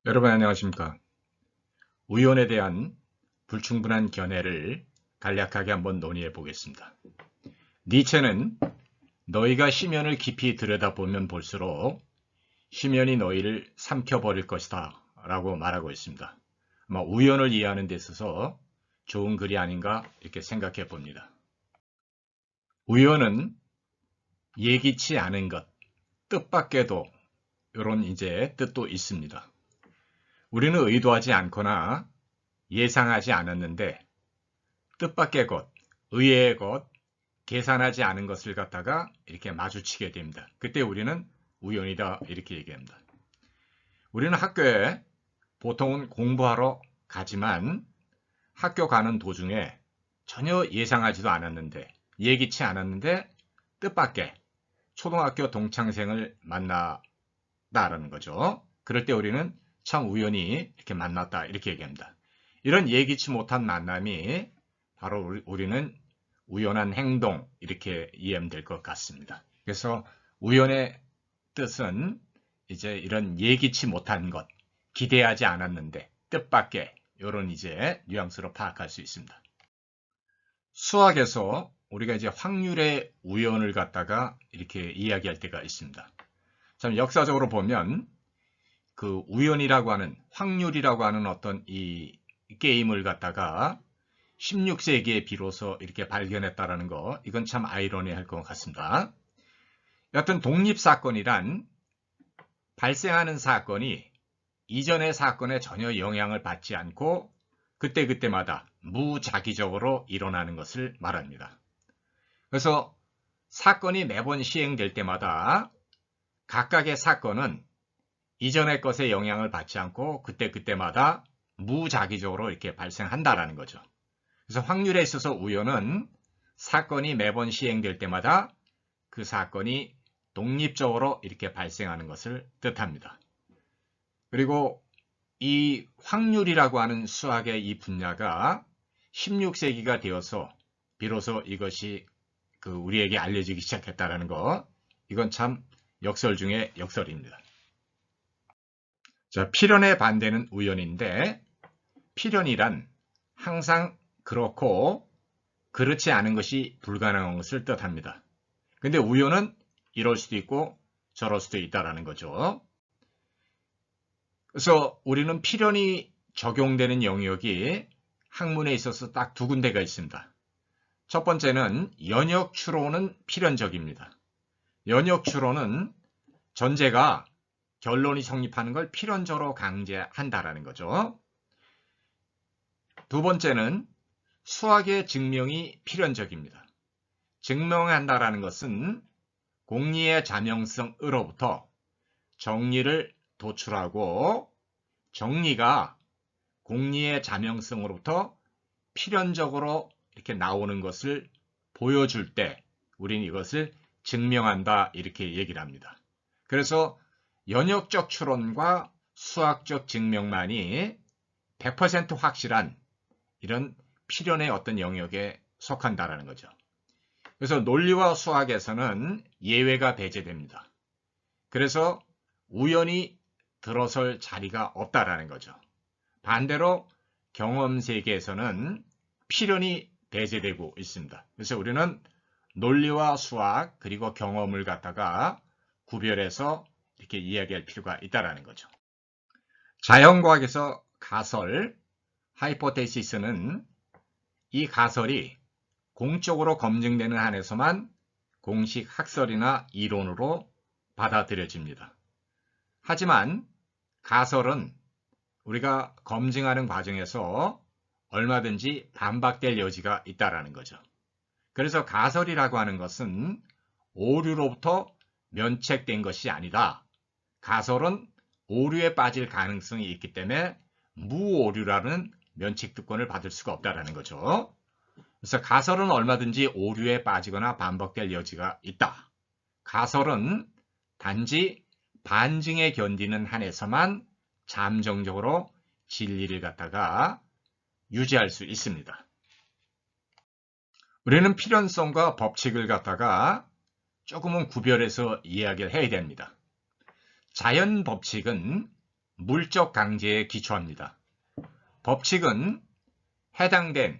여러분 안녕하십니까? 우연에 대한 불충분한 견해를 간략하게 한번 논의해 보겠습니다. 니체는 너희가 심연을 깊이 들여다보면 볼수록 심연이 너희를 삼켜버릴 것이다 라고 말하고 있습니다. 아마 우연을 이해하는 데 있어서 좋은 글이 아닌가 이렇게 생각해 봅니다. 우연은 예기치 않은 것, 뜻밖에도 이런 뜻도 있습니다. 우리는 의도하지 않거나 예상하지 않았는데 뜻밖의 것, 의외의 것, 계산하지 않은 것을 갖다가 이렇게 마주치게 됩니다. 그때 우리는 우연이다 이렇게 얘기합니다. 우리는 학교에 보통은 공부하러 가지만 학교 가는 도중에 전혀 예상하지도 않았는데 예기치 않았는데 뜻밖의 초등학교 동창생을 만났다라는 거죠. 그럴 때 우리는 참 우연히 이렇게 만났다 이렇게 얘기합니다. 이런 예기치 못한 만남이 바로 우리는 우연한 행동 이렇게 이해하면 될 것 같습니다. 그래서 우연의 뜻은 이제 이런 예기치 못한 것, 기대하지 않았는데 뜻밖의 이런 뉘앙스로 파악할 수 있습니다. 수학에서 우리가 확률의 우연을 갖다가 이렇게 이야기할 때가 있습니다. 참 역사적으로 보면 그 우연이라고 하는 확률이라고 하는 어떤 이 게임을 갖다가 16세기에 비로소 이렇게 발견했다라는 거, 이건 참 아이러니할 것 같습니다. 여하튼 독립사건이란 발생하는 사건이 이전의 사건에 전혀 영향을 받지 않고 그때그때마다 무작위적으로 일어나는 것을 말합니다. 그래서 사건이 매번 시행될 때마다 각각의 사건은 이전의 것에 영향을 받지 않고 그때그때마다 무작위적으로 이렇게 발생한다라는 거죠. 그래서 확률에 있어서 우연은 사건이 매번 시행될 때마다 그 사건이 독립적으로 이렇게 발생하는 것을 뜻합니다. 그리고 이 확률이라고 하는 수학의 이 분야가 16세기가 되어서 비로소 이것이 우리에게 알려지기 시작했다는 거, 이건 참 역설 중에 역설입니다. 자, 필연의 반대는 우연인데 필연이란 항상 그렇고 그렇지 않은 것이 불가능한 것을 뜻합니다. 근데 우연은 이럴 수도 있고 저럴 수도 있다라는 거죠. 그래서 우리는 필연이 적용되는 영역이 학문에 있어서 딱 두 군데가 있습니다. 첫 번째는 연역 추론은 필연적입니다. 연역 추론은 전제가 결론이 성립하는 걸 필연적으로 강제한다라는 거죠. 두 번째는 수학의 증명이 필연적입니다. 증명한다라는 것은 공리의 자명성으로부터 정리를 도출하고 정리가 공리의 자명성으로부터 필연적으로 이렇게 나오는 것을 보여줄 때 우리는 이것을 증명한다 이렇게 얘기를 합니다. 그래서 연역적 추론과 수학적 증명만이 100% 확실한 이런 필연의 어떤 영역에 속한다라는 거죠. 그래서 논리와 수학에서는 예외가 배제됩니다. 그래서 우연히 들어설 자리가 없다라는 거죠. 반대로 경험 세계에서는 필연이 배제되고 있습니다. 그래서 우리는 논리와 수학 그리고 경험을 갖다가 구별해서 이렇게 이야기할 필요가 있다라는 거죠. 자연과학에서 가설, 하이포테시스는 이 가설이 공적으로 검증되는 한에서만 공식 학설이나 이론으로 받아들여집니다. 하지만 가설은 우리가 검증하는 과정에서 얼마든지 반박될 여지가 있다라는 거죠. 그래서 가설이라고 하는 것은 오류로부터 면책된 것이 아니다. 가설은 오류에 빠질 가능성이 있기 때문에 무오류라는 면책특권을 받을 수가 없다라는 거죠. 그래서 가설은 얼마든지 오류에 빠지거나 반박될 여지가 있다. 가설은 단지 반증에 견디는 한에서만 잠정적으로 진리를 갖다가 유지할 수 있습니다. 우리는 필연성과 법칙을 갖다가 조금은 구별해서 이야기를 해야 됩니다. 자연 법칙은 물적 강제에 기초합니다. 법칙은 해당된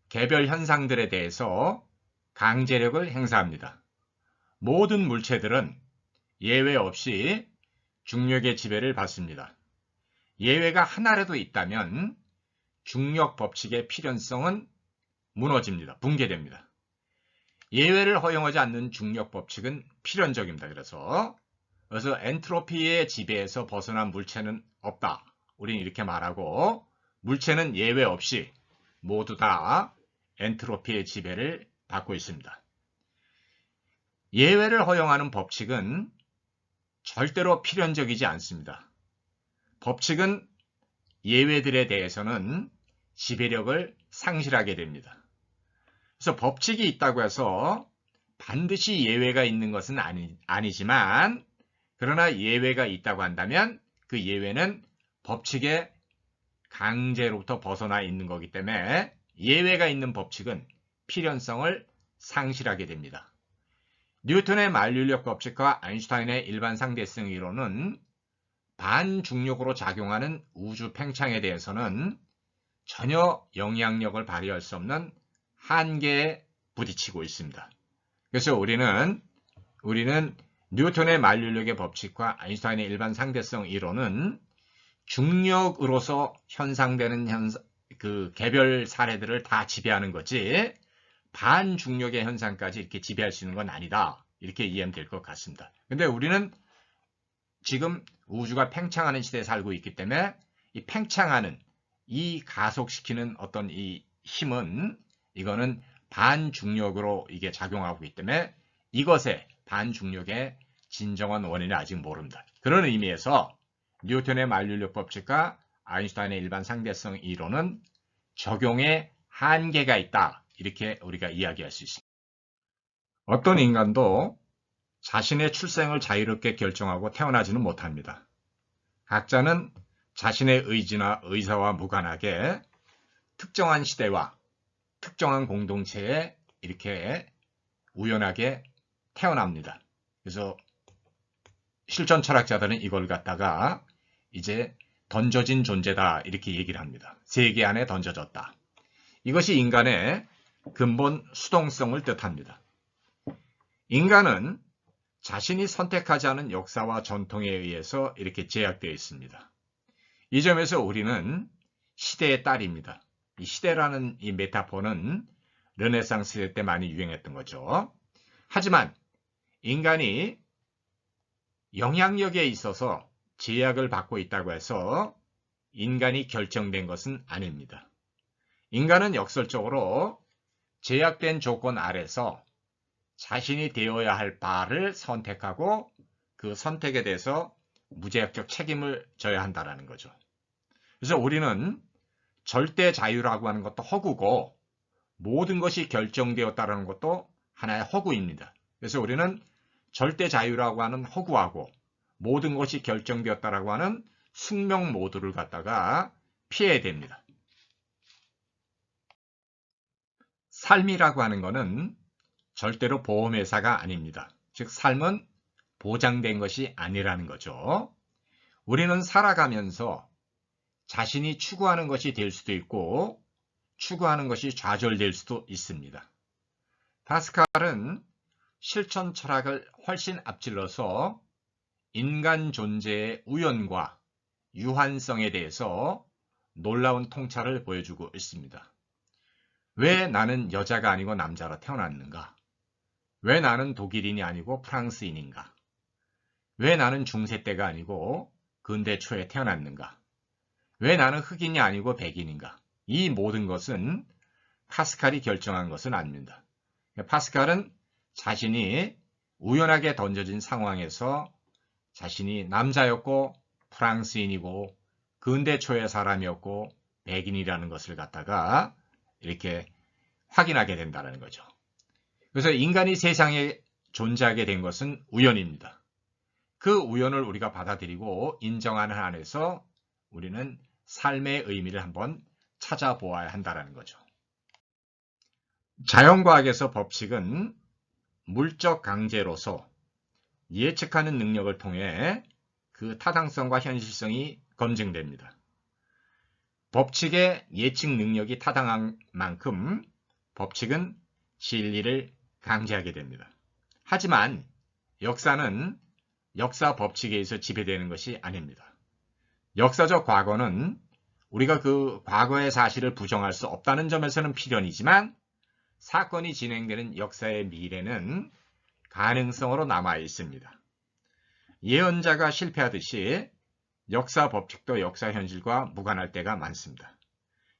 개별 현상들에 대해서 강제력을 행사합니다. 모든 물체들은 예외 없이 중력의 지배를 받습니다. 예외가 하나라도 있다면 중력 법칙의 필연성은 무너집니다. 붕괴됩니다. 예외를 허용하지 않는 중력 법칙은 필연적입니다. 그래서 엔트로피의 지배에서 벗어난 물체는 없다. 우리는 이렇게 말하고, 물체는 예외 없이 모두 다 엔트로피의 지배를 받고 있습니다. 예외를 허용하는 법칙은 절대로 필연적이지 않습니다. 법칙은 예외들에 대해서는 지배력을 상실하게 됩니다. 그래서 법칙이 있다고 해서 반드시 예외가 있는 것은 아니지만, 그러나 예외가 있다고 한다면 그 예외는 법칙의 강제로부터 벗어나 있는 거기 때문에 예외가 있는 법칙은 필연성을 상실하게 됩니다. 뉴턴의 만류인력 법칙과 아인슈타인의 일반 상대성 이론은 반중력으로 작용하는 우주 팽창에 대해서는 전혀 영향력을 발휘할 수 없는 한계에 부딪히고 있습니다. 그래서 우리는 뉴턴의 만류인력의 법칙과 아인슈타인의 일반 상대성 이론은 중력으로서 현상되는 그 개별 사례들을 다 지배하는 거지, 반중력의 현상까지 이렇게 지배할 수 있는 건 아니다. 이렇게 이해하면 될 것 같습니다. 근데 우리는 지금 우주가 팽창하는 시대에 살고 있기 때문에 이 팽창하는, 이 가속시키는 어떤 이 힘은, 이거는 반중력으로 이게 작용하고 있기 때문에 이것의 반중력의 진정한 원인은 아직 모릅니다. 그런 의미에서 뉴턴의 만류인력 법칙과 아인슈타인의 일반 상대성 이론은 적용에 한계가 있다. 이렇게 우리가 이야기할 수 있습니다. 어떤 인간도 자신의 출생을 자유롭게 결정하고 태어나지는 못합니다. 각자는 자신의 의지나 의사와 무관하게 특정한 시대와 특정한 공동체에 이렇게 우연하게 태어납니다. 그래서 실존 철학자들은 이걸 갖다가 이제 던져진 존재다 이렇게 얘기를 합니다. 세계 안에 던져졌다. 이것이 인간의 근본 수동성을 뜻합니다. 인간은 자신이 선택하지 않은 역사와 전통에 의해서 이렇게 제약되어 있습니다. 이 점에서 우리는 시대의 딸입니다. 이 시대라는 이 메타포는 르네상스 시대 때 많이 유행했던 거죠. 하지만 인간이 영향력에 있어서 제약을 받고 있다고 해서 인간이 결정된 것은 아닙니다. 인간은 역설적으로 제약된 조건 아래서 자신이 되어야 할 바를 선택하고 그 선택에 대해서 무제약적 책임을 져야 한다는 거죠. 그래서 우리는 절대 자유라고 하는 것도 허구고 모든 것이 결정되었다는 것도 하나의 허구입니다. 그래서 우리는 절대 자유라고 하는 허구하고 모든 것이 결정되었다라고 하는 숙명 모두를 갖다가 피해야 됩니다. 삶이라고 하는 것은 절대로 보험회사가 아닙니다. 즉 삶은 보장된 것이 아니라는 거죠. 우리는 살아가면서 자신이 추구하는 것이 될 수도 있고 추구하는 것이 좌절될 수도 있습니다. 파스칼은 실천 철학을 훨씬 앞질러서 인간 존재의 우연과 유한성에 대해서 놀라운 통찰을 보여주고 있습니다. 왜 나는 여자가 아니고 남자로 태어났는가? 왜 나는 독일인이 아니고 프랑스인인가? 왜 나는 중세 때가 아니고 근대 초에 태어났는가? 왜 나는 흑인이 아니고 백인인가? 이 모든 것은 파스칼이 결정한 것은 아닙니다. 파스칼은 자신이 우연하게 던져진 상황에서 자신이 남자였고 프랑스인이고 근대 초의 사람이었고 백인이라는 것을 갖다가 이렇게 확인하게 된다는 거죠. 그래서 인간이 세상에 존재하게 된 것은 우연입니다. 그 우연을 우리가 받아들이고 인정하는 한에서 우리는 삶의 의미를 한번 찾아보아야 한다는 거죠. 자연과학에서 법칙은 물적 강제로서 예측하는 능력을 통해 그 타당성과 현실성이 검증됩니다. 법칙의 예측 능력이 타당한 만큼 법칙은 진리를 강제하게 됩니다. 하지만 역사는 역사 법칙에 의해서 지배되는 것이 아닙니다. 역사적 과거는 우리가 그 과거의 사실을 부정할 수 없다는 점에서는 필연이지만 사건이 진행되는 역사의 미래는 가능성으로 남아 있습니다. 예언자가 실패하듯이 역사 법칙도 역사 현실과 무관할 때가 많습니다.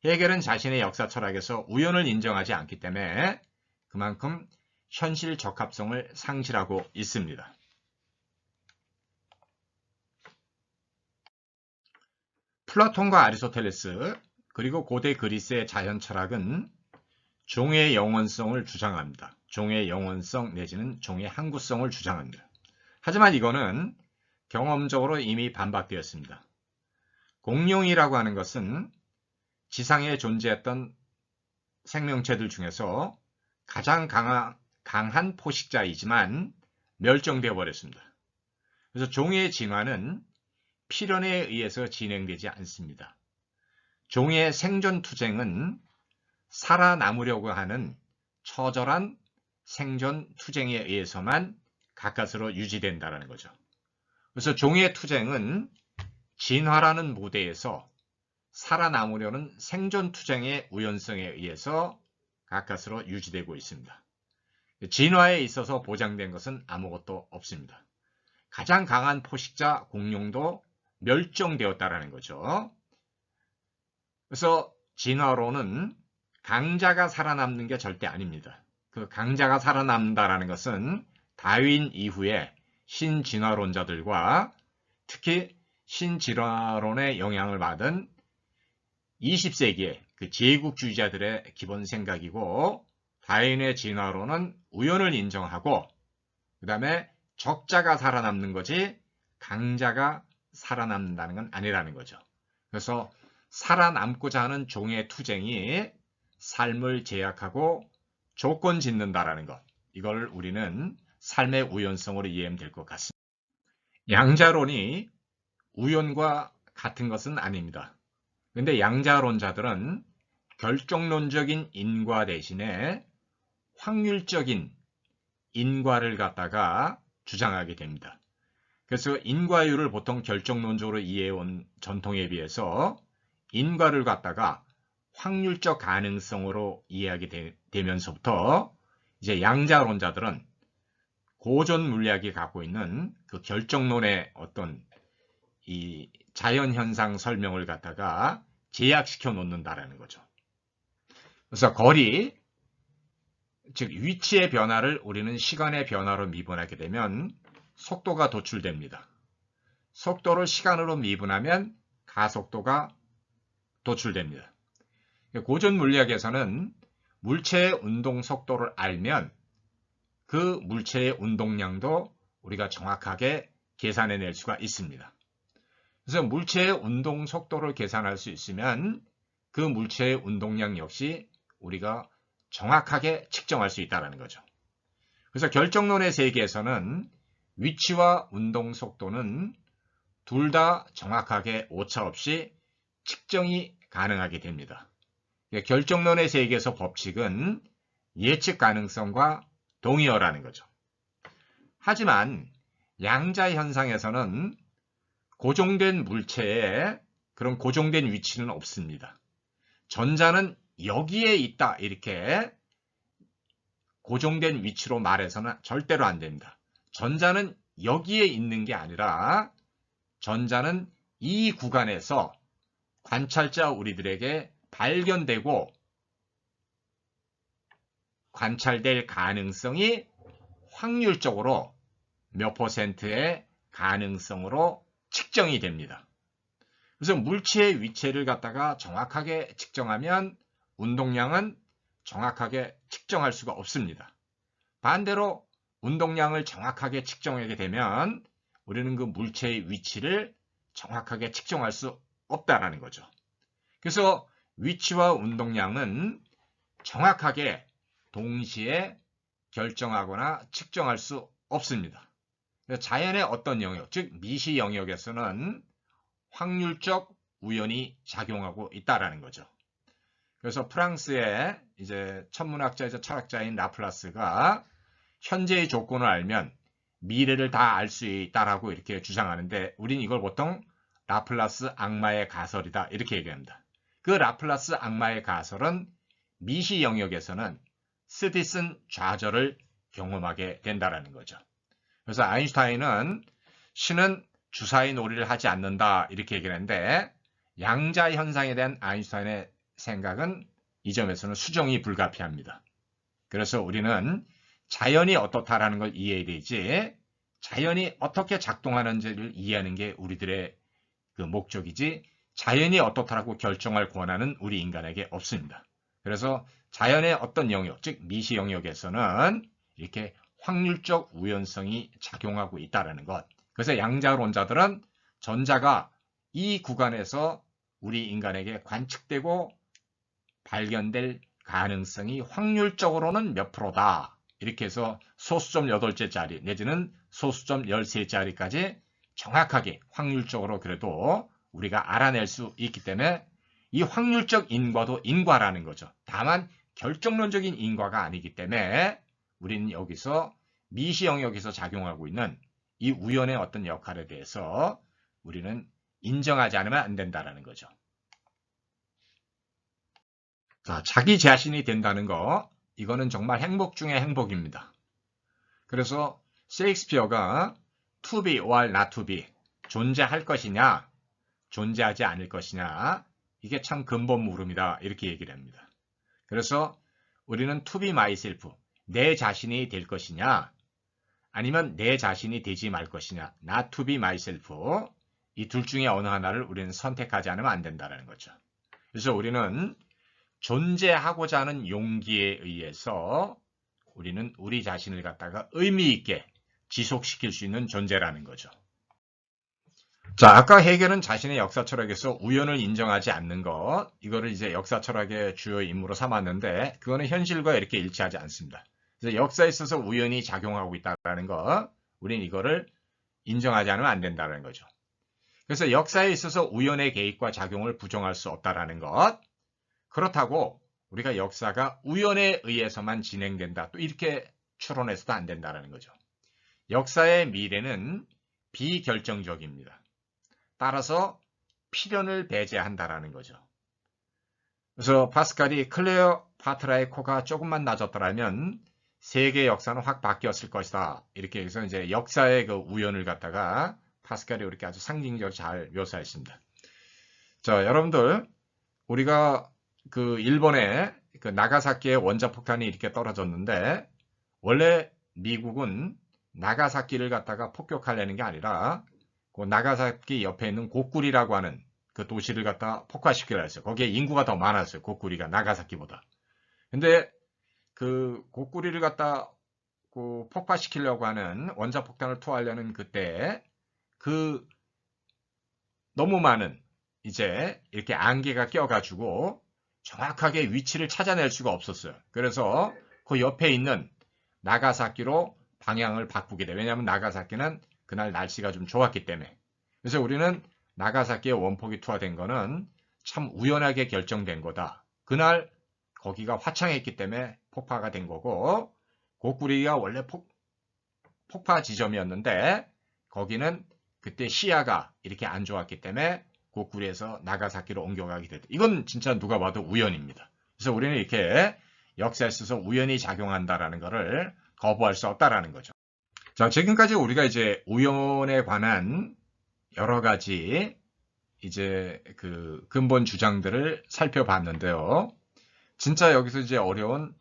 헤겔은 자신의 역사 철학에서 우연을 인정하지 않기 때문에 그만큼 현실 적합성을 상실하고 있습니다. 플라톤과 아리스토텔레스 그리고 고대 그리스의 자연 철학은 종의 영원성을 주장합니다. 종의 영원성 내지는 종의 항구성을 주장합니다. 하지만 이거는 경험적으로 이미 반박되었습니다. 공룡이라고 하는 것은 지상에 존재했던 생명체들 중에서 가장 강한 포식자이지만 멸종되어 버렸습니다. 그래서 종의 진화는 필연에 의해서 진행되지 않습니다. 종의 생존 투쟁은 살아남으려고 하는 처절한 생존 투쟁에 의해서만 가까스로 유지된다는 거죠. 그래서 종의 투쟁은 진화라는 무대에서 살아남으려는 생존 투쟁의 우연성에 의해서 가까스로 유지되고 있습니다. 진화에 있어서 보장된 것은 아무것도 없습니다. 가장 강한 포식자 공룡도 멸종되었다는 거죠. 그래서 진화로는 강자가 살아남는 게 절대 아닙니다. 그 강자가 살아남는다는 것은 다윈 이후에 신진화론자들과 특히 신진화론의 영향을 받은 20세기의 그 제국주의자들의 기본 생각이고, 다윈의 진화론은 우연을 인정하고 그 다음에 적자가 살아남는 거지 강자가 살아남는다는 건 아니라는 거죠. 그래서 살아남고자 하는 종의 투쟁이 삶을 제약하고 조건 짓는다라는 것, 이걸 우리는 삶의 우연성으로 이해하면 될 것 같습니다. 양자론이 우연과 같은 것은 아닙니다. 그런데 양자론자들은 결정론적인 인과 대신에 확률적인 인과를 갖다가 주장하게 됩니다. 그래서 인과율을 보통 결정론적으로 이해해온 전통에 비해서 인과를 갖다가 확률적 가능성으로 이해하게 되면서부터 이제 양자론자들은 고전 물리학이 갖고 있는 그 결정론의 어떤 이 자연현상 설명을 갖다가 제약시켜 놓는다라는 거죠. 그래서 거리, 즉 위치의 변화를 우리는 시간의 변화로 미분하게 되면 속도가 도출됩니다. 속도를 시간으로 미분하면 가속도가 도출됩니다. 고전 물리학에서는 물체의 운동 속도를 알면 그 물체의 운동량도 우리가 정확하게 계산해낼 수가 있습니다. 그래서 물체의 운동 속도를 계산할 수 있으면 그 물체의 운동량 역시 우리가 정확하게 측정할 수 있다는 거죠. 그래서 결정론의 세계에서는 위치와 운동 속도는 둘 다 정확하게 오차 없이 측정이 가능하게 됩니다. 결정론의 세계에서 법칙은 예측 가능성과 동의어라는 거죠. 하지만 양자 현상에서는 고정된 물체에 그런 고정된 위치는 없습니다. 전자는 여기에 있다 이렇게 고정된 위치로 말해서는 절대로 안 됩니다. 전자는 여기에 있는 게 아니라 전자는 이 구간에서 관찰자 우리들에게 발견되고 관찰될 가능성이 확률적으로 몇 퍼센트의 가능성으로 측정이 됩니다. 그래서 물체의 위치를 갖다가 정확하게 측정하면 운동량은 정확하게 측정할 수가 없습니다. 반대로 운동량을 정확하게 측정하게 되면 우리는 그 물체의 위치를 정확하게 측정할 수 없다라는 거죠. 그래서 위치와 운동량은 정확하게 동시에 결정하거나 측정할 수 없습니다. 자연의 어떤 영역, 즉 미시 영역에서는 확률적 우연이 작용하고 있다라는 거죠. 그래서 프랑스의 이제 천문학자이자 철학자인 라플라스가 현재의 조건을 알면 미래를 다 알 수 있다라고 이렇게 주장하는데, 우린 이걸 보통 라플라스 악마의 가설이다 이렇게 얘기합니다. 그 라플라스 악마의 가설은 미시 영역에서는 스디슨 좌절을 경험하게 된다라는 거죠. 그래서 아인슈타인은 신은 주사위 놀이를 하지 않는다 이렇게 얘기를 했는데, 양자 현상에 대한 아인슈타인의 생각은 이 점에서는 수정이 불가피합니다. 그래서 우리는 자연이 어떻다라는 걸 이해해야 되지, 자연이 어떻게 작동하는지를 이해하는 게 우리들의 그 목적이지, 자연이 어떻다라고 결정할 권한은 우리 인간에게 없습니다. 그래서 자연의 어떤 영역, 즉 미시 영역에서는 이렇게 확률적 우연성이 작용하고 있다는 것. 그래서 양자론자들은 전자가 이 구간에서 우리 인간에게 관측되고 발견될 가능성이 확률적으로는 몇 프로다. 이렇게 해서 소수점 8개짜리 내지는 소수점 13자리까지 정확하게 확률적으로 그래도 우리가 알아낼 수 있기 때문에 이 확률적 인과도 인과라는 거죠. 다만 결정론적인 인과가 아니기 때문에 우리는 여기서 미시 영역에서 작용하고 있는 이 우연의 어떤 역할에 대해서 우리는 인정하지 않으면 안 된다는 거죠. 자, 자기 자신이 된다는 거, 이거는 정말 행복 중의 행복입니다. 그래서 셰익스피어가 to be or not to be, 존재할 것이냐 존재하지 않을 것이냐, 이게 참 근본 물음이다 이렇게 얘기를 합니다. 그래서 우리는 to be myself, 내 자신이 될 것이냐 아니면 내 자신이 되지 말 것이냐, not to be myself, 이 둘 중에 어느 하나를 우리는 선택하지 않으면 안 된다는 거죠. 그래서 우리는 존재하고자 하는 용기에 의해서 우리는 우리 자신을 갖다가 의미 있게 지속시킬 수 있는 존재라는 거죠. 자, 아까 헤겔은 자신의 역사 철학에서 우연을 인정하지 않는 것, 이거를 이제 역사 철학의 주요 임무로 삼았는데, 그거는 현실과 이렇게 일치하지 않습니다. 그래서 역사에 있어서 우연이 작용하고 있다는 거, 우리는 이거를 인정하지 않으면 안 된다는 거죠. 그래서 역사에 있어서 우연의 개입과 작용을 부정할 수 없다는 것, 그렇다고 우리가 역사가 우연에 의해서만 진행된다, 또 이렇게 추론해서도 안 된다는 거죠. 역사의 미래는 비결정적입니다. 따라서 필연을 배제한다라는 거죠. 그래서 파스칼이 클레오파트라의 코가 조금만 낮았더라면 세계 역사는 확 바뀌었을 것이다. 이렇게 해서 이제 역사의 그 우연을 갖다가 파스칼이 이렇게 아주 상징적으로 잘 묘사했습니다. 자, 여러분들, 우리가 그 일본의 그 나가사키의 원자폭탄이 이렇게 떨어졌는데, 원래 미국은 나가사키를 갖다가 폭격하려는 게 아니라 그 나가사키 옆에 있는 고쿠리라고 하는 그 도시를 갖다 폭파시키려 했어요. 거기에 인구가 더 많았어요. 고쿠리가 나가사키보다. 근데 그 고쿠리를 갖다 그 폭파시키려고 하는 원자폭탄을 투하하려는 그때 그 너무 많은 이제 이렇게 안개가 껴가지고 정확하게 위치를 찾아낼 수가 없었어요. 그래서 그 옆에 있는 나가사키로 방향을 바꾸게 돼. 왜냐하면 나가사키는 그날 날씨가 좀 좋았기 때문에. 그래서 우리는 나가사키에 원폭이 투하된 거는 참 우연하게 결정된 거다. 그날 거기가 화창했기 때문에 폭파가 된 거고, 고쿠리가 원래 폭파 지점이었는데 거기는 그때 시야가 이렇게 안 좋았기 때문에 고쿠리에서 나가사키로 옮겨가게 됐다. 이건 진짜 누가 봐도 우연입니다. 그래서 우리는 이렇게 역사에 있어서 우연이 작용한다라는 것을 거부할 수 없다라는 거죠. 자, 지금까지 우리가 이제 우연에 관한 여러 가지 이제 그 근본 주장들을 살펴봤는데요. 진짜 여기서 이제 어려운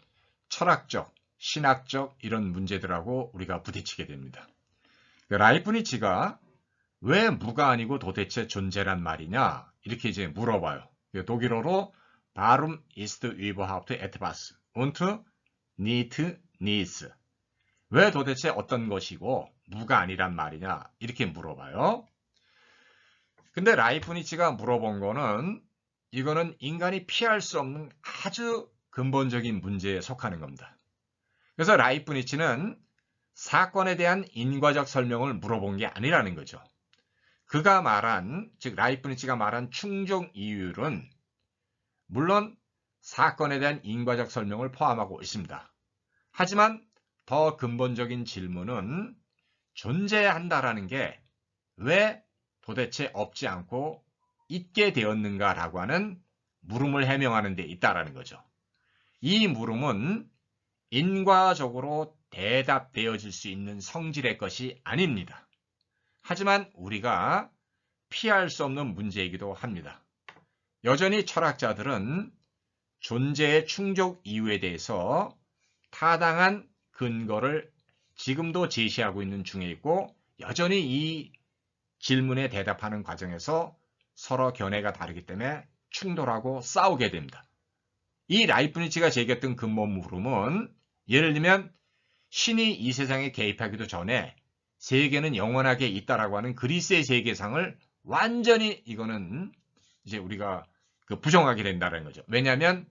철학적, 신학적 이런 문제들하고 우리가 부딪히게 됩니다. 라이프니츠가 왜 무가 아니고 도대체 존재란 말이냐 이렇게 이제 물어봐요. 독일어로 Warum ist überhaupt etwas und nicht nichts, 왜 도대체 어떤 것이고 무가 아니란 말이냐 이렇게 물어봐요. 근데 라이프니츠가 물어본 거는 이거는 인간이 피할 수 없는 아주 근본적인 문제에 속하는 겁니다. 그래서 라이프니츠는 사건에 대한 인과적 설명을 물어본 게 아니라는 거죠. 그가 말한, 즉 라이프니츠가 말한 충족 이율은 물론 사건에 대한 인과적 설명을 포함하고 있습니다. 하지만 더 근본적인 질문은 존재한다라는 게 왜 도대체 없지 않고 있게 되었는가라고 하는 물음을 해명하는 데 있다라는 거죠. 이 물음은 인과적으로 대답되어질 수 있는 성질의 것이 아닙니다. 하지만 우리가 피할 수 없는 문제이기도 합니다. 여전히 철학자들은 존재의 충족 이유에 대해서 타당한 근거를 지금도 제시하고 있는 중에 있고, 여전히 이 질문에 대답하는 과정에서 서로 견해가 다르기 때문에 충돌하고 싸우게 됩니다. 이 라이프니츠가 제기했던 근본 물음은 예를 들면 신이 이 세상에 개입하기도 전에 세계는 영원하게 있다라고 하는 그리스의 세계상을 완전히 이거는 이제 우리가 부정하게 된다는 거죠. 왜냐하면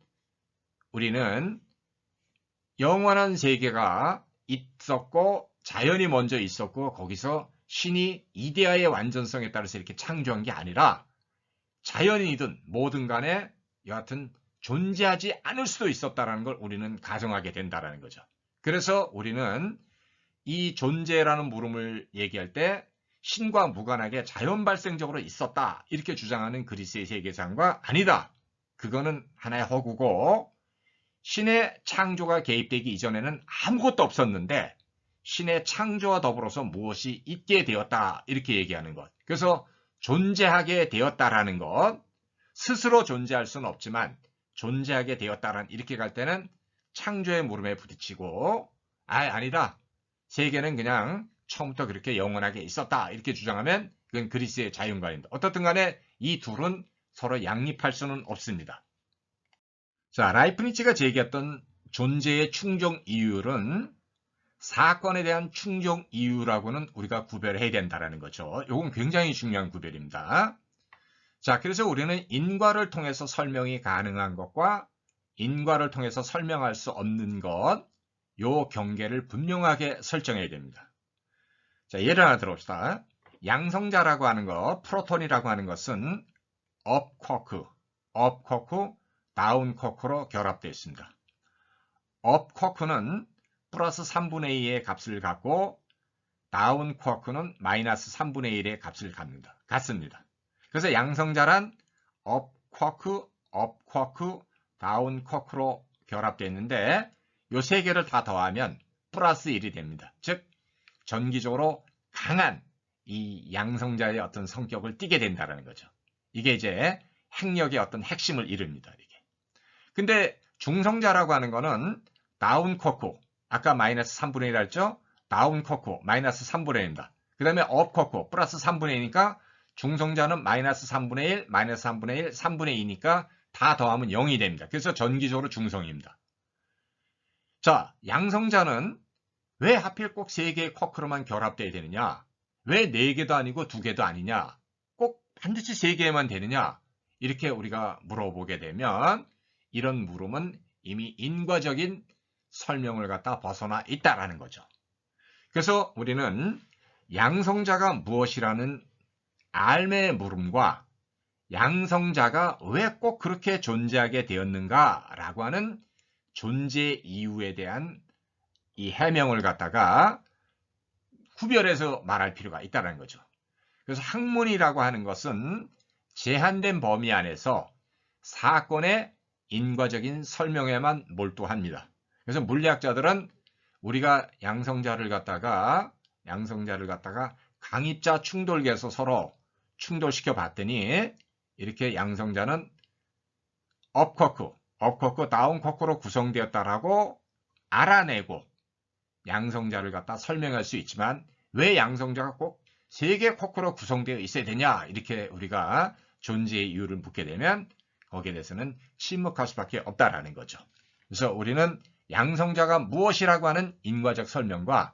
우리는 영원한 세계가 있었고 자연이 먼저 있었고 거기서 신이 이데아의 완전성에 따라서 이렇게 창조한 게 아니라 자연이든 뭐든 간에 여하튼 존재하지 않을 수도 있었다는 걸 우리는 가정하게 된다는 거죠. 그래서 우리는 이 존재라는 물음을 얘기할 때 신과 무관하게 자연 발생적으로 있었다 이렇게 주장하는 그리스의 세계상과 아니다. 그거는 하나의 허구고 신의 창조가 개입되기 이전에는 아무것도 없었는데 신의 창조와 더불어서 무엇이 있게 되었다 이렇게 얘기하는 것. 그래서 존재하게 되었다라는 것, 스스로 존재할 수는 없지만 존재하게 되었다라는 이렇게 갈 때는 창조의 물음에 부딪히고 아니다. 세계는 그냥 처음부터 그렇게 영원하게 있었다 이렇게 주장하면 그건 그리스의 자연관입니다. 어떻든 간에 이 둘은 서로 양립할 수는 없습니다. 자, 라이프니츠가 제기했던 존재의 충족 이유는 사건에 대한 충족 이유라고는 우리가 구별해야 된다는 거죠. 이건 굉장히 중요한 구별입니다. 자, 그래서 우리는 인과를 통해서 설명이 가능한 것과 인과를 통해서 설명할 수 없는 것, 요 경계를 분명하게 설정해야 됩니다. 자, 예를 하나 들어봅시다. 양성자라고 하는 것, 프로톤이라고 하는 것은 업 쿼크, 다운 쿼크로 결합되어 있습니다. 업 쿼크는 플러스 3분의 2의 값을 갖고 다운 쿼크는 마이너스 3분의 1의 값을 갖습니다. 그래서 양성자란 업 쿼크, 다운 쿼크로 결합되어 있는데 이 세 개를 다 더하면 플러스 1이 됩니다. 즉 전기적으로 강한 이 양성자의 어떤 성격을 띠게 된다는 거죠. 이게 이제 핵력의 어떤 핵심을 이룹니다. 이게. 근데 중성자라고 하는 거는 다운 쿼크, 아까 마이너스 3분의 1 했죠? 다운 쿼크, 마이너스 3분의 1입니다. 그 다음에 업 쿼크, 플러스 3분의 2니까 중성자는 마이너스 3분의 1, 마이너스 3분의 1, 3분의 2니까 다 더하면 0이 됩니다. 그래서 전기적으로 중성입니다. 자, 양성자는 왜 하필 꼭 3개의 쿼크로만 결합되어야 되느냐? 왜 4개도 아니고 2개도 아니냐? 꼭 반드시 3개만 되느냐? 이렇게 우리가 물어보게 되면 이런 물음은 이미 인과적인 설명을 갖다 벗어나 있다라는 거죠. 그래서 우리는 양성자가 무엇이라는 알매의 물음과 양성자가 왜 꼭 그렇게 존재하게 되었는가라고 하는 존재 이유에 대한 이 해명을 갖다가 구별해서 말할 필요가 있다는 거죠. 그래서 학문이라고 하는 것은 제한된 범위 안에서 사건의 인과적인 설명에만 몰두합니다. 그래서 물리학자들은 우리가 양성자를 갖다가 강입자 충돌계에서 서로 충돌시켜 봤더니 이렇게 양성자는 업 쿼크, 다운 쿼크로 구성되었다라고 알아내고 양성자를 갖다 설명할 수 있지만 왜 양성자가 꼭 3개 쿼크로 구성되어 있어야 되냐 이렇게 우리가 존재의 이유를 묻게 되면 거기에 대해서는 침묵할 수밖에 없다라는 거죠. 그래서 우리는 양성자가 무엇이라고 하는 인과적 설명과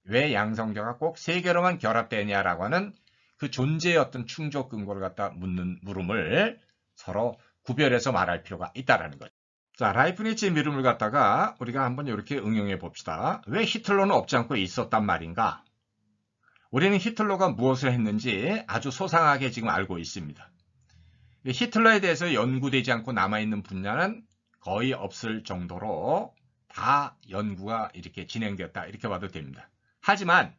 왜 양성자가 꼭 3개로만 결합되냐라고 하는 그 존재의 어떤 충족 근거를 갖다 묻는 물음을 서로 구별해서 말할 필요가 있다라는 거죠. 자, 라이프니츠의 물음을 갖다가 우리가 한번 이렇게 응용해 봅시다. 왜 히틀러는 없지 않고 있었단 말인가? 우리는 히틀러가 무엇을 했는지 아주 소상하게 지금 알고 있습니다. 히틀러에 대해서 연구되지 않고 남아있는 분야는 거의 없을 정도로 다 연구가 이렇게 진행되었다, 이렇게 봐도 됩니다. 하지만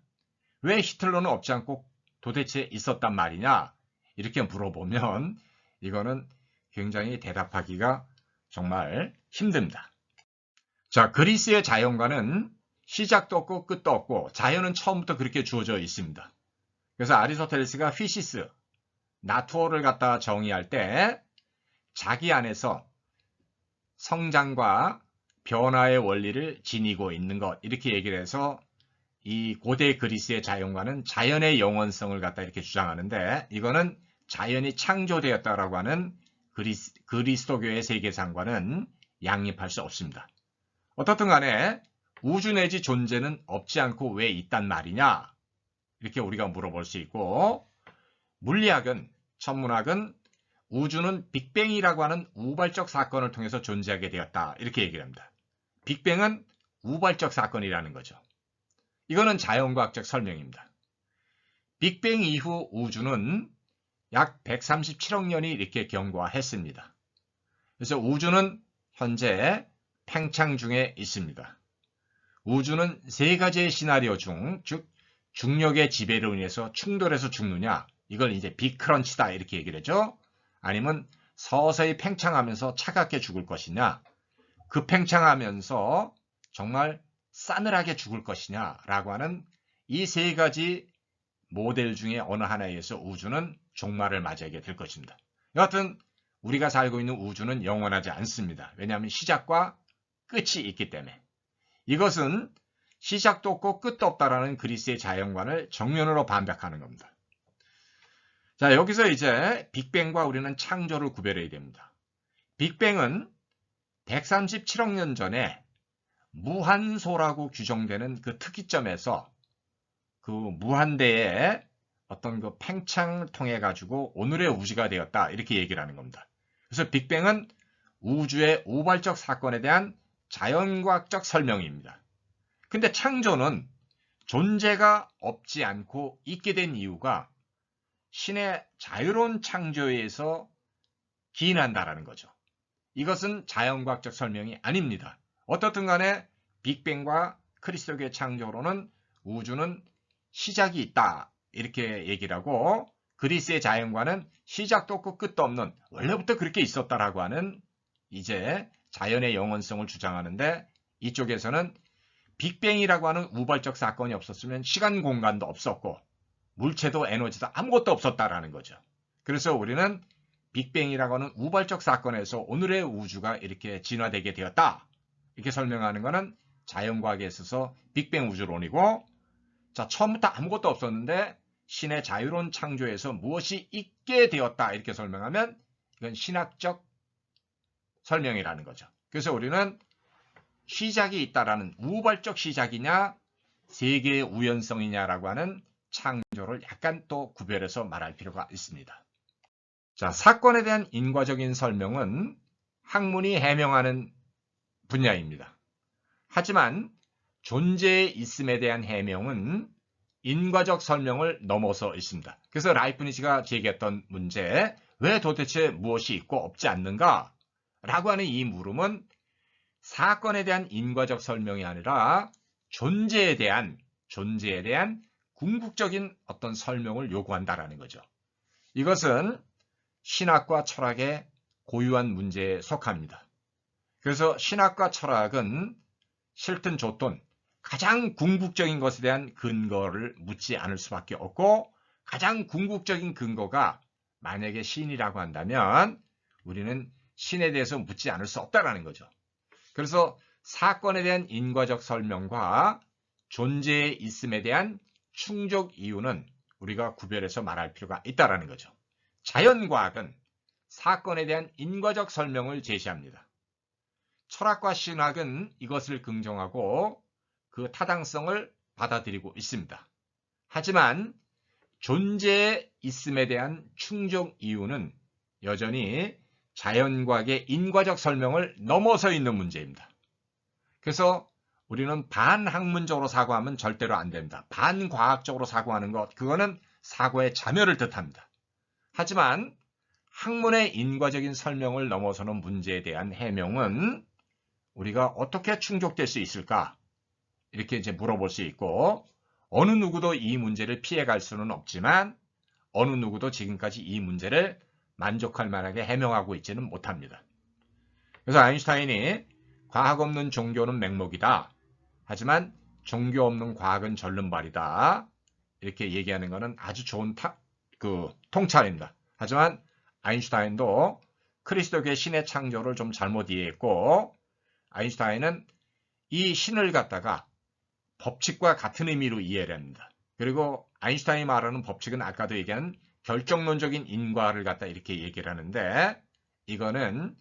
왜 히틀러는 없지 않고 도대체 있었단 말이냐, 이렇게 물어보면 이거는 굉장히 대답하기가 정말 힘듭니다. 자, 그리스의 자연과는 시작도 없고 끝도 없고 자연은 처음부터 그렇게 주어져 있습니다. 그래서 아리스토텔레스가 피시스, 나투어를 갖다 정의할 때 자기 안에서 성장과 변화의 원리를 지니고 있는 것, 이렇게 얘기를 해서 이 고대 그리스의 자연과는 자연의 영원성을 갖다 이렇게 주장하는데, 이거는 자연이 창조되었다라고 하는 그리스도교의 세계상과는 양립할 수 없습니다. 어떻든 간에 우주 내지 존재는 없지 않고 왜 있단 말이냐, 이렇게 우리가 물어볼 수 있고, 물리학은, 천문학은 우주는 빅뱅이라고 하는 우발적 사건을 통해서 존재하게 되었다, 이렇게 얘기를 합니다. 빅뱅은 우발적 사건이라는 거죠. 이거는 자연과학적 설명입니다. 빅뱅 이후 우주는 약 137억 년이 이렇게 경과했습니다. 그래서 우주는 현재 팽창 중에 있습니다. 우주는 세 가지의 시나리오 중, 즉 중력의 지배로 인해서 충돌해서 죽느냐, 이걸 이제 빅크런치다, 이렇게 얘기를 하죠. 아니면 서서히 팽창하면서 차갑게 죽을 것이냐, 급팽창하면서 정말 싸늘하게 죽을 것이냐 라고 하는 이 세 가지 모델 중에 어느 하나에 의해서 우주는 종말을 맞이하게 될 것입니다. 여하튼 우리가 살고 있는 우주는 영원하지 않습니다. 왜냐하면 시작과 끝이 있기 때문에. 이것은 시작도 없고 끝도 없다라는 그리스의 자연관을 정면으로 반박하는 겁니다. 자, 여기서 이제 빅뱅과 우리는 창조를 구별해야 됩니다. 빅뱅은 137억 년 전에 무한소라고 규정되는 그 특이점에서 그 무한대의 어떤 그 팽창을 통해 가지고 오늘의 우주가 되었다, 이렇게 얘기를 하는 겁니다. 그래서 빅뱅은 우주의 우발적 사건에 대한 자연과학적 설명입니다. 근데 창조는 존재가 없지 않고 있게 된 이유가 신의 자유로운 창조에 의해서 기인한다라는 거죠. 이것은 자연과학적 설명이 아닙니다. 어떻든 간에 빅뱅과 그리스도교의 창조로는 우주는 시작이 있다, 이렇게 얘기를 하고, 그리스의 자연과는 시작도 없고 끝도 없는, 원래부터 그렇게 있었다라고 하는 이제 자연의 영원성을 주장하는데, 이쪽에서는 빅뱅이라고 하는 우발적 사건이 없었으면 시간 공간도 없었고 물체도 에너지도 아무것도 없었다라는 거죠. 그래서 우리는 빅뱅이라고 하는 우발적 사건에서 오늘의 우주가 이렇게 진화되게 되었다, 이렇게 설명하는 것은 자연과학에 있어서 빅뱅 우주론이고, 자, 처음부터 아무것도 없었는데 신의 자유로운 창조에서 무엇이 있게 되었다, 이렇게 설명하면 이건 신학적 설명이라는 거죠. 그래서 우리는 시작이 있다라는 우발적 시작이냐 세계의 우연성이냐라고 하는 창조를 약간 또 구별해서 말할 필요가 있습니다. 자, 사건에 대한 인과적인 설명은 학문이 해명하는 분야입니다. 하지만 존재의 있음에 대한 해명은 인과적 설명을 넘어서 있습니다. 그래서 라이프니츠가 제기했던 문제, 왜 도대체 무엇이 있고 없지 않는가? 라고 하는 이 물음은 사건에 대한 인과적 설명이 아니라 존재에 대한 궁극적인 어떤 설명을 요구한다라는 거죠. 이것은 신학과 철학의 고유한 문제에 속합니다. 그래서 신학과 철학은 싫든 좋든 가장 궁극적인 것에 대한 근거를 묻지 않을 수밖에 없고, 가장 궁극적인 근거가 만약에 신이라고 한다면 우리는 신에 대해서 묻지 않을 수 없다라는 거죠. 그래서 사건에 대한 인과적 설명과 존재의 있음에 대한 충족 이유는 우리가 구별해서 말할 필요가 있다라는 거죠. 자연과학은 사건에 대한 인과적 설명을 제시합니다. 철학과 신학은 이것을 긍정하고 그 타당성을 받아들이고 있습니다. 하지만 존재의 있음에 대한 충족 이유는 여전히 자연과학의 인과적 설명을 넘어서 있는 문제입니다. 그래서 우리는 반학문적으로 사고하면 절대로 안 됩니다. 반과학적으로 사고하는 것, 그거는 사고의 자멸을 뜻합니다. 하지만 학문의 인과적인 설명을 넘어서는 문제에 대한 해명은 우리가 어떻게 충족될 수 있을까? 이렇게 이제 물어볼 수 있고, 어느 누구도 이 문제를 피해갈 수는 없지만 어느 누구도 지금까지 이 문제를 만족할 만하게 해명하고 있지는 못합니다. 그래서 아인슈타인이 과학 없는 종교는 맹목이다. 하지만 종교 없는 과학은 절름발이다. 이렇게 얘기하는 것은 아주 좋은 통찰입니다. 하지만 아인슈타인도 그리스도교의 신의 창조를 좀 잘못 이해했고, 아인슈타인은 이 신을 갖다가 법칙과 같은 의미로 이해를 합니다. 그리고 아인슈타인이 말하는 법칙은 아까도 얘기한 결정론적인 인과를 갖다 이렇게 얘기를 하는데, 이거는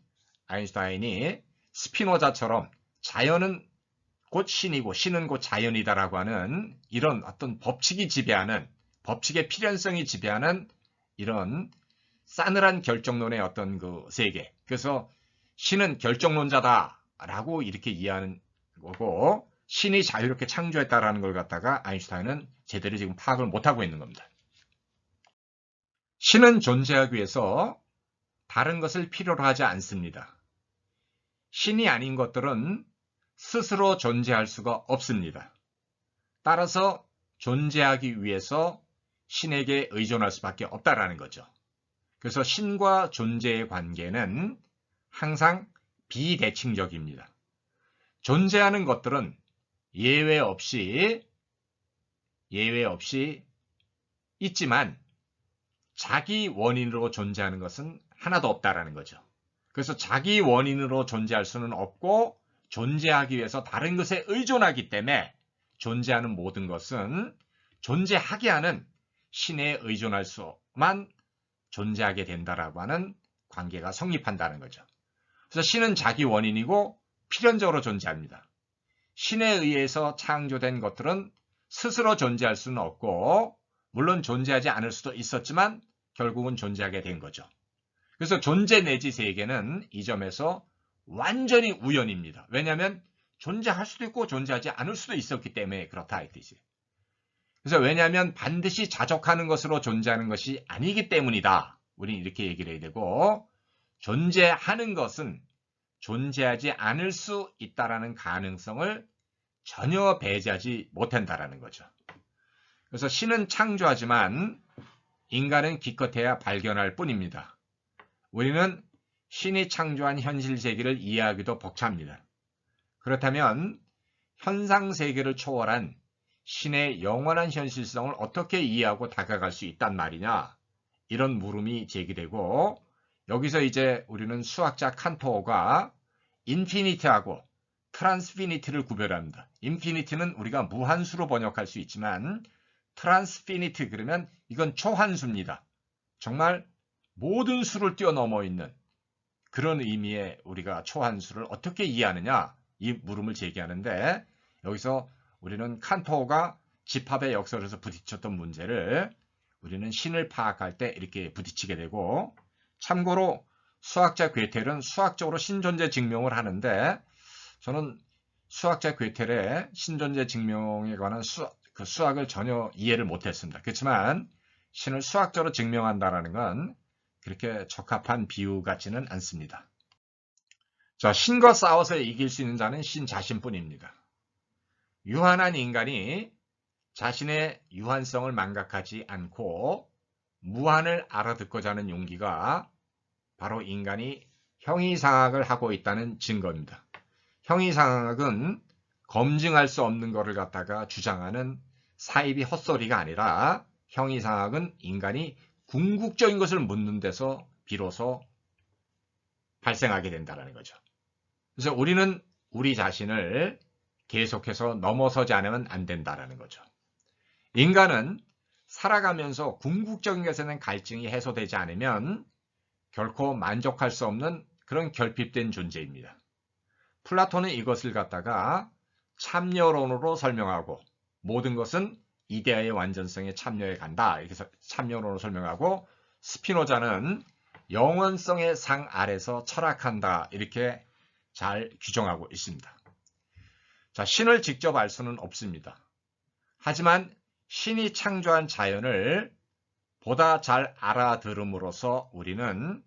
아인슈타인이 스피노자처럼 자연은 곧 신이고 신은 곧 자연이다라고 하는 이런 어떤 법칙이 지배하는, 법칙의 필연성이 지배하는 이런 싸늘한 결정론의 어떤 그 세계, 그래서 신은 결정론자다라고 이렇게 이해하는 거고, 신이 자유롭게 창조했다라는 걸 갖다가 아인슈타인은 제대로 지금 파악을 못하고 있는 겁니다. 신은 존재하기 위해서 다른 것을 필요로 하지 않습니다. 신이 아닌 것들은 스스로 존재할 수가 없습니다. 따라서 존재하기 위해서 신에게 의존할 수밖에 없다라는 거죠. 그래서 신과 존재의 관계는 항상 비대칭적입니다. 존재하는 것들은 예외 없이 있지만 자기 원인으로 존재하는 것은 하나도 없다라는 거죠. 그래서 자기 원인으로 존재할 수는 없고 존재하기 위해서 다른 것에 의존하기 때문에 존재하는 모든 것은 존재하게 하는 신에 의존할 수만 존재하게 된다라고 하는 관계가 성립한다는 거죠. 그래서 신은 자기 원인이고 필연적으로 존재합니다. 신에 의해서 창조된 것들은 스스로 존재할 수는 없고, 물론 존재하지 않을 수도 있었지만 결국은 존재하게 된 거죠. 그래서 존재 내지 세계는 이 점에서 완전히 우연입니다. 왜냐하면 존재할 수도 있고 존재하지 않을 수도 있었기 때문에 그렇다 이 뜻이에요. 그래서 왜냐하면 반드시 자족하는 것으로 존재하는 것이 아니기 때문이다. 우리는 이렇게 얘기를 해야 되고, 존재하는 것은 존재하지 않을 수 있다라는 가능성을 전혀 배제하지 못한다라는 거죠. 그래서 신은 창조하지만 인간은 기껏해야 발견할 뿐입니다. 우리는 신이 창조한 현실 세계를 이해하기도 벅찹니다. 그렇다면 현상 세계를 초월한 신의 영원한 현실성을 어떻게 이해하고 다가갈 수 있단 말이냐, 이런 물음이 제기되고, 여기서 이제 우리는 수학자 칸토어가 인피니트하고 트랜스피니트를 구별합니다. 인피니트는 우리가 무한수로 번역할 수 있지만 트랜스피니트 그러면 이건 초한수입니다. 정말 모든 수를 뛰어넘어 있는 그런 의미의 우리가 초한수를 어떻게 이해하느냐, 이 물음을 제기하는데, 여기서 우리는 칸토어가 집합의 역설에서 부딪혔던 문제를 우리는 신을 파악할 때 이렇게 부딪히게 되고, 참고로 수학자 괴텔은 수학적으로 신존재 증명을 하는데, 저는 수학자 괴텔의 신존재 증명에 관한 수학을 전혀 이해를 못했습니다. 그렇지만 신을 수학적으로 증명한다는 건 그렇게 적합한 비유 같지는 않습니다. 자, 신과 싸워서 이길 수 있는 자는 신 자신뿐입니다. 유한한 인간이 자신의 유한성을 망각하지 않고 무한을 알아듣고자 하는 용기가 바로 인간이 형이상학을 하고 있다는 증거입니다. 형이상학은 검증할 수 없는 것을 갖다가 주장하는 사이비 헛소리가 아니라, 형이상학은 인간이 궁극적인 것을 묻는 데서 비로소 발생하게 된다는 거죠. 그래서 우리는 우리 자신을 계속해서 넘어서지 않으면 안 된다는 거죠. 인간은 살아가면서 궁극적인 것에 대한 갈증이 해소되지 않으면 결코 만족할 수 없는 그런 결핍된 존재입니다. 플라톤은 이것을 갖다가 참여론으로 설명하고, 모든 것은 이데아의 완전성에 참여해 간다, 이렇게 참여론으로 설명하고, 스피노자는 영원성의 상 아래서 철학한다, 이렇게 잘 규정하고 있습니다. 자, 신을 직접 알 수는 없습니다. 하지만 신이 창조한 자연을 보다 잘 알아들음으로써 우리는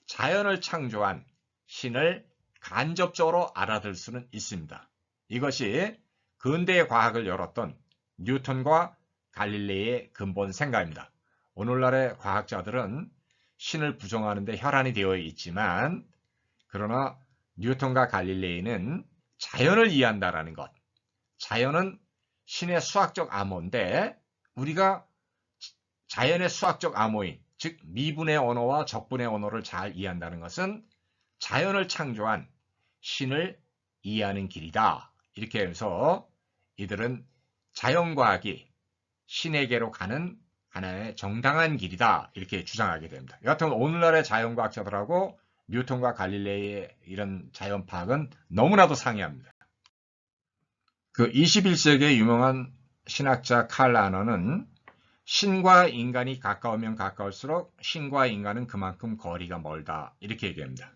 자연을 창조한 신을 간접적으로 알아들 수는 있습니다. 이것이 근대의 과학을 열었던 뉴턴과 갈릴레이의 근본 생각입니다. 오늘날의 과학자들은 신을 부정하는 데 혈안이 되어 있지만 그러나 뉴턴과 갈릴레이는 자연을 이해한다라는 것. 자연은 신의 수학적 암호인데 우리가 자연의 수학적 암호인 즉 미분의 언어와 적분의 언어를 잘 이해한다는 것은 자연을 창조한 신을 이해하는 길이다. 이렇게 해서 이들은 자연과학이 신에게로 가는 하나의 정당한 길이다. 이렇게 주장하게 됩니다. 여하튼 오늘날의 자연과학자들하고 뉴턴과 갈릴레이의 이런 자연파학은 너무나도 상이합니다. 그 21세기의 유명한 신학자 칼 라너는 신과 인간이 가까우면 가까울수록 신과 인간은 그만큼 거리가 멀다. 이렇게 얘기합니다.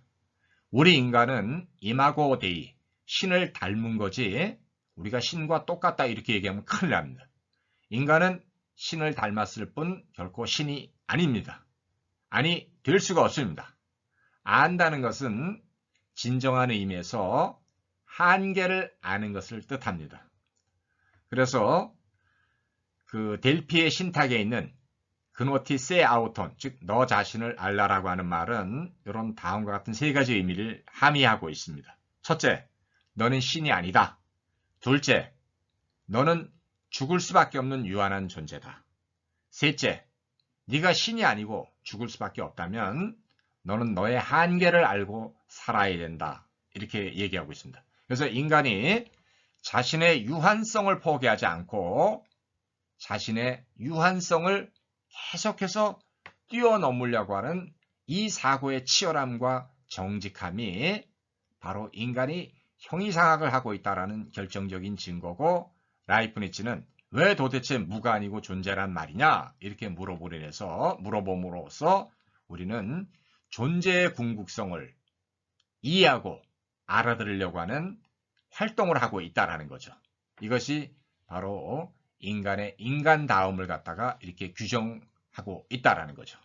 우리 인간은 이마고 데이, 신을 닮은 거지 우리가 신과 똑같다 이렇게 얘기하면 큰일 납니다. 인간은 신을 닮았을 뿐 결코 신이 아닙니다. 아니, 될 수가 없습니다. 안다는 것은 진정한 의미에서 한계를 아는 것을 뜻합니다. 그래서 그 델피의 신탁에 있는 그노티 세 아우톤, 즉 너 자신을 알라라고 하는 말은 이런 다음과 같은 세 가지 의미를 함의하고 있습니다. 첫째, 너는 신이 아니다. 둘째, 너는 죽을 수밖에 없는 유한한 존재다. 셋째, 네가 신이 아니고 죽을 수밖에 없다면 너는 너의 한계를 알고 살아야 된다. 이렇게 얘기하고 있습니다. 그래서 인간이 자신의 유한성을 포기하지 않고 자신의 유한성을 계속해서 뛰어넘으려고 하는 이 사고의 치열함과 정직함이 바로 인간이 형이상학을 하고 있다는 결정적인 증거고 라이프니츠는 왜 도대체 무가 아니고 존재란 말이냐 이렇게 물어봄으로써 우리는 존재의 궁극성을 이해하고 알아들으려고 하는 활동을 하고 있다는 거죠. 이것이 바로 인간의 인간다움을 갖다가 이렇게 규정하고 있다는 거죠.